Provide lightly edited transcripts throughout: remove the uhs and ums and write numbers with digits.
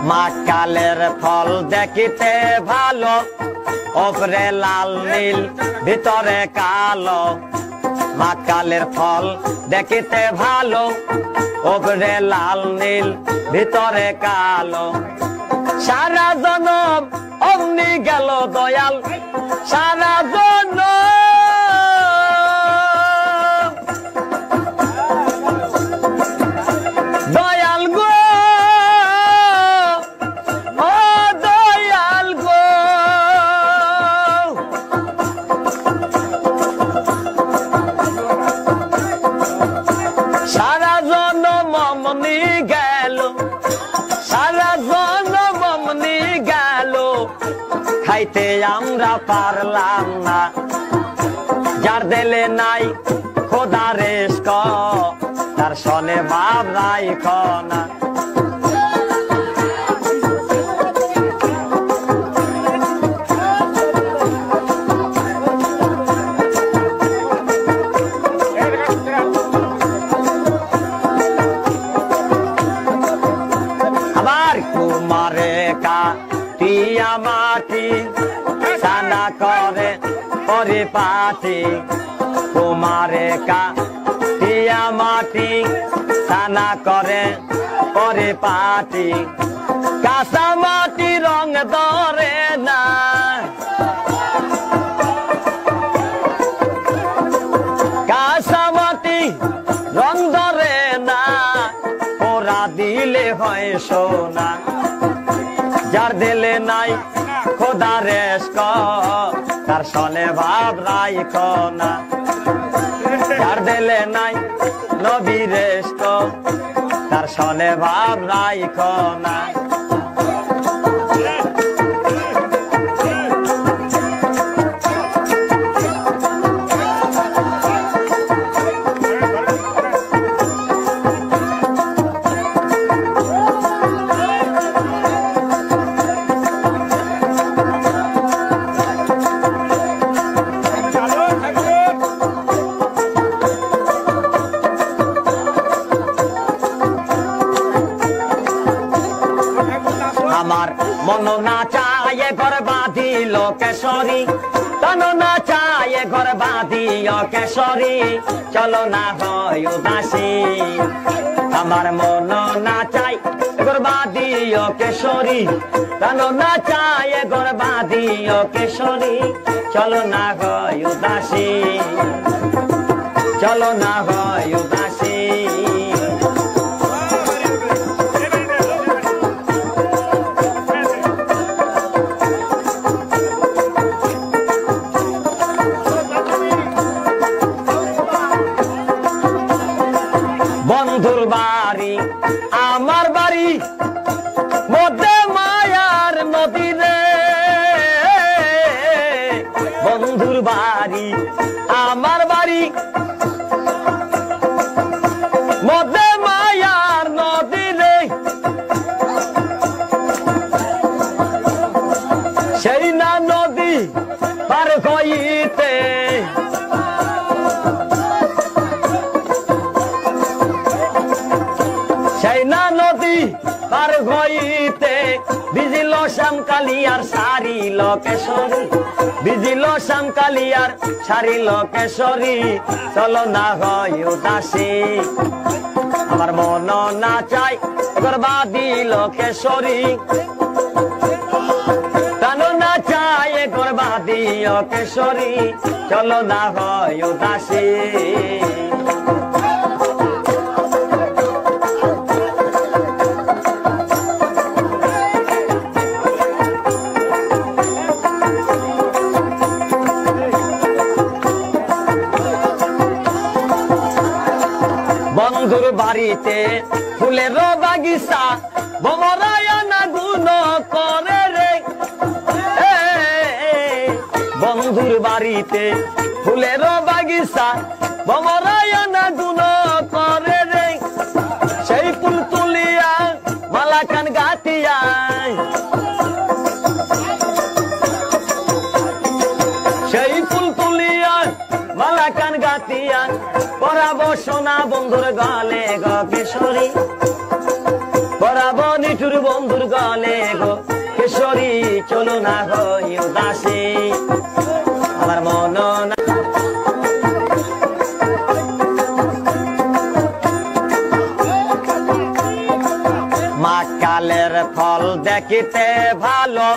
মাকালের ফল দেখিতে ভালো, ওপরে লাল নীল ভিতরে কালো। মাকালের ফল দেখিতে ভালো, ওপরে লাল নীল ভিতরে কালো। সারা জনম অমনি গেল দয়াল, সারা জনম দয়াল গো, ও দয়াল গো। সারা জনম অমনি গেল, সারা জনম অমনি গেল, খাইতে আমরা পারলাম না। যার দিলে নাই খোদা রেস্ক, তার সনে ভাব রাইখ না। আবার কুমারে কাটিয়া মাটি সানা করে পরিপাটি। কুমারে কাটিয়া মাটি সানা করে পরিপাটি। কাঁচা মাটি রং ধরে না, কাঁচা মাটি রং ধরে না, পোড়া দিলে হয় সোনা। যার দিলে নাই খোদা রেস্ক, তার সনে ভাব রাইখ না। যার দিলে নাই নবী রেস্ক, তার সনে ভাব রাইখ না। আমার মন না চায় ঘর বাঁধিল কেশরী, তন না চায় ঘর বাঁধিও কেশরী, চলো না হয় উদাসী। আমার মন না চায় ঘর বাঁধিও কেশরী, তন না চায় ঘর বাঁধিও কেশরী, চলো না হয় উদাসী, চলো না হয় উদাসী। বন্ধুর বাড়ি আমার বাড়ি, মধ্যে মায়ার নদী রে। বন্ধুর বাড়ি আমার বাড়ি, মধ্যে মায়ার নদী রে। সেই না নদী পার হইতে, সেই না নদী পার হইতে, ভিজিল শ্যামকালিয়ার সারিল কেশরী, ভিজিল শ্যামকালিয়ার সারিল কেশরী, চলো না হয় উদাসী। আমার মন না চাই গর্বা দিল কেশরী, প্রাণ না চাই গর্বা দিও কেশরী, চলো না হয় উদাসী। বন্ধুর বাড়িতে ফুলের বাগিচা, ভমরায়না গুণ করে রে। বন্ধুর বাড়িতে ফুলের বাগিচা, ভমরায়না গুণ করে রে। সেই ফুল তুলিয়া মালা কান গাতিয়া, সেই ফুল তুলিয়া মালা কান গাতিয়া, পরাবো সোনা বন্ধুর গালে গো কিশোরী, পরাবো যাবো নিঠুর বন্ধুর গলে গো কেশরী চলো না হই উদাসী আমার মন না মাকালের ফল দেখিতে ভালো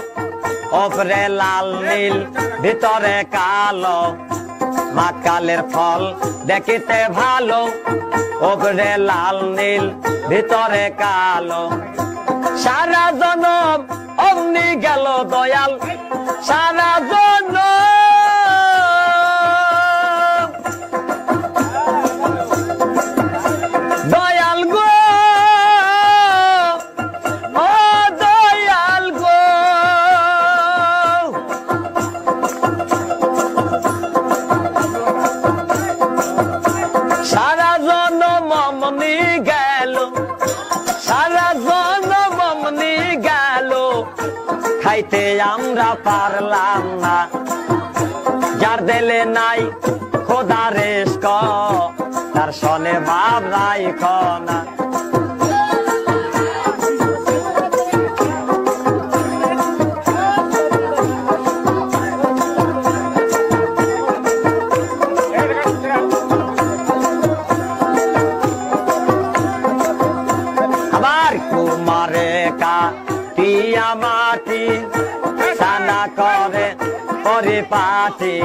ওপরে লাল নীল ভিতরে কালো মাকালের ফল দেখিতে ভালো ওপরে লাল নীল ভিতরে কালো সারা জনম অমনি গেল দয়াল সারা জনম দয়াল গো ও দয়াল গো সারা জনম অমনি গেল সারা জনম অমনি গেল খাইতে আমরা পারলাম না যার দিলে নাই খোদা রেস্ক তার সনে ভাব নাই খনা আবার কুমারে কাটিয়া মাটি সানা করে পরিপাটি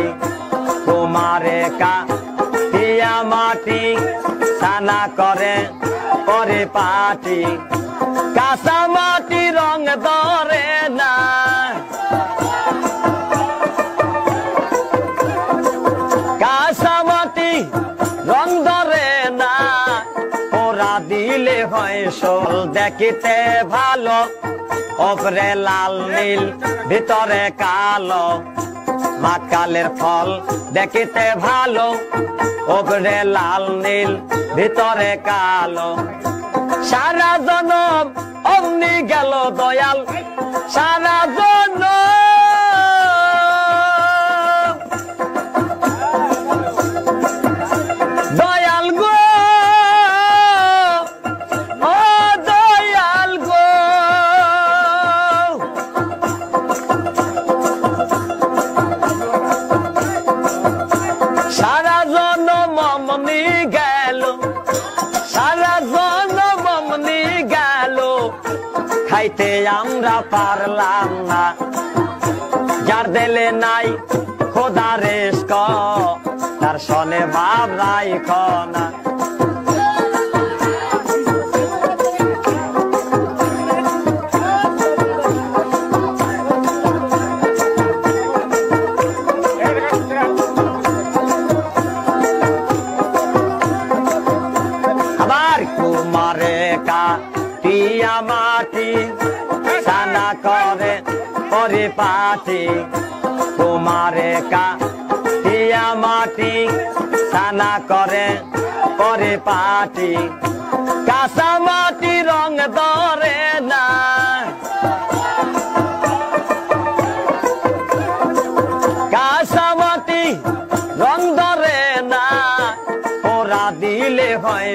কুমারে কাটিয়া মাটি সানা করে পরিপাটি কাঁচা মাটি রং ধরে না কাঁচা মাটি রং ধরে না ওরা দিলে হয় শোল দেখিতে ভালো ওপরে লাল নীল ভিতরে কালো মাকালের ফল দেখিতে ভালো ওপরে লাল নীল ভিতরে কালো সারা জনম অমনি গেল দয়াল সারা জনম দয়াল গো ও দয়াল গো সারা জনম অমনি গেল সারা জনম অমনি গেল খাইতে আমরা পারলাম না যার দিলে নাই খোদা রেস্ক তার সনে ভাব নাই খনা আবার কুমারে কাটিয়া মাটি সানা করে পরিপাটি কুমারে কাটিয়া মাটি সানা করে পরিপাটি কাঁচা মাটি রং ধরে না কাঁচা মাটি রং ধরে না ওরা দিলে হয়